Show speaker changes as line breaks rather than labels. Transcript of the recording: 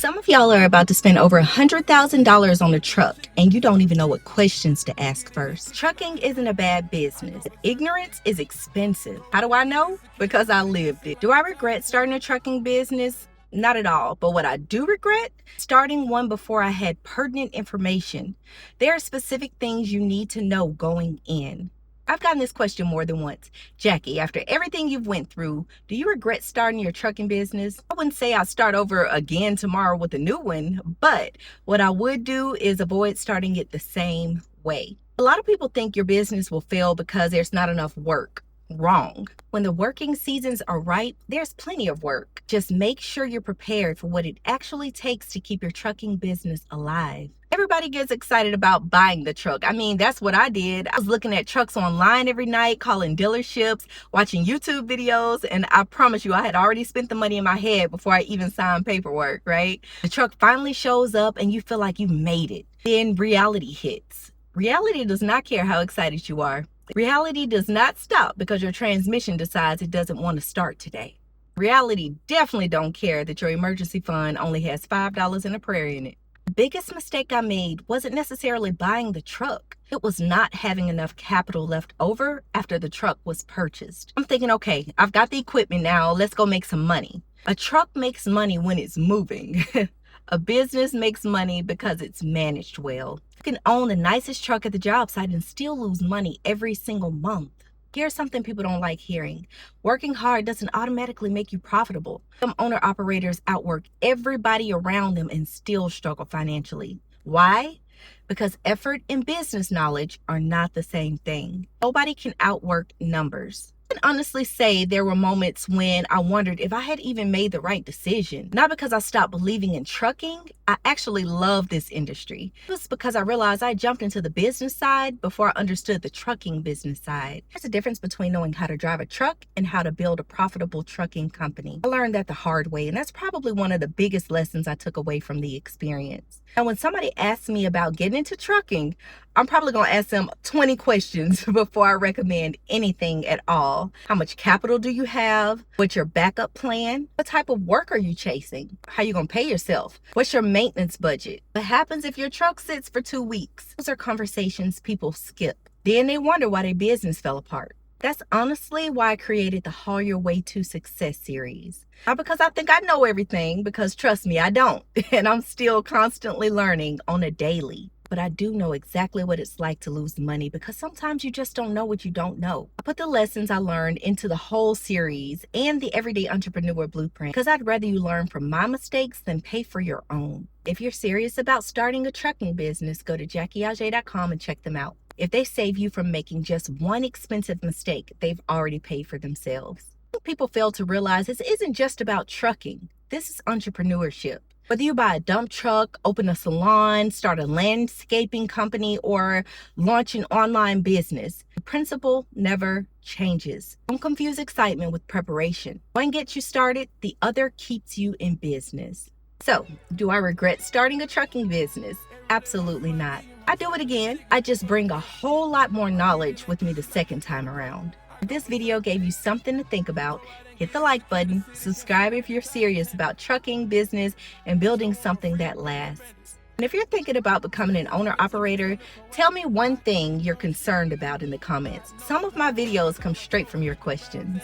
Some of y'all are about to spend over $100,000 on a truck and you don't even know what questions to ask first. Trucking isn't a bad business. Ignorance is expensive. How do I know? Because I lived it. Do I regret starting a trucking business? Not at all. But what I do regret? Starting one before I had pertinent information. There are specific things you need to know going in. I've gotten this question more than once. Jackie, after everything you've went through, do you regret starting your trucking business? I wouldn't say I'll start over again tomorrow with a new one, but what I would do is avoid starting it the same way. A lot of people think your business will fail because there's not enough work. Wrong. When the working seasons are ripe, there's plenty of work. Just make sure you're prepared for what it actually takes to keep your trucking business alive. Everybody gets excited about buying the truck. I mean, that's what I did. I was looking at trucks online every night, calling dealerships, watching YouTube videos, and I promise you, I had already spent the money in my head before I even signed paperwork, right? The truck finally shows up and you feel like you made it. Then reality hits. Reality does not care how excited you are. Reality does not stop because your transmission decides it doesn't want to start today. Reality definitely don't care that your emergency fund only has $5 and a prayer in it. The biggest mistake I made wasn't necessarily buying the truck. It was not having enough capital left over after the truck was purchased. I'm thinking, okay, I've got the equipment now, let's go make some money. A truck makes money when it's moving. A business makes money because it's managed well. You can own the nicest truck at the job site and still lose money every single month. Here's something people don't like hearing. Working hard doesn't automatically make you profitable. Some owner-operators outwork everybody around them and still struggle financially. Why? Because effort and business knowledge are not the same thing. Nobody can outwork numbers. I can honestly say there were moments when I wondered if I had even made the right decision. Not because I stopped believing in trucking. I actually love this industry. It was because I realized I jumped into the business side before I understood the trucking business side. There's a difference between knowing how to drive a truck and how to build a profitable trucking company. I learned that the hard way, and that's probably one of the biggest lessons I took away from the experience. And when somebody asks me about getting into trucking, I'm probably going to ask them 20 questions before I recommend anything at all. How much capital do you have? What's your backup plan? What type of work are you chasing? How are you going to pay yourself? What's your maintenance budget? What happens if your truck sits for 2 weeks? Those are conversations people skip. Then they wonder why their business fell apart. That's honestly why I created the Haul Your Way to Success series. Not because I think I know everything, because trust me, I don't. And I'm still constantly learning on a daily. But I do know exactly what it's like to lose money because sometimes you just don't know what you don't know. I put the lessons I learned into the whole series and the Everyday Entrepreneur Blueprint because I'd rather you learn from my mistakes than pay for your own. If you're serious about starting a trucking business, go to JackieAuger.com and check them out. If they save you from making just one expensive mistake, they've already paid for themselves. People fail to realize this isn't just about trucking. This is entrepreneurship. Whether you buy a dump truck, open a salon, start a landscaping company, or launch an online business, the principle never changes. Don't confuse excitement with preparation. One gets you started, the other keeps you in business. So, do I regret starting a trucking business? Absolutely not. I do it again. I just bring a whole lot more knowledge with me the second time around. If this video gave you something to think about, hit the like button, subscribe if you're serious about trucking, business, and building something that lasts. And if you're thinking about becoming an owner-operator, tell me one thing you're concerned about in the comments. Some of my videos come straight from your questions.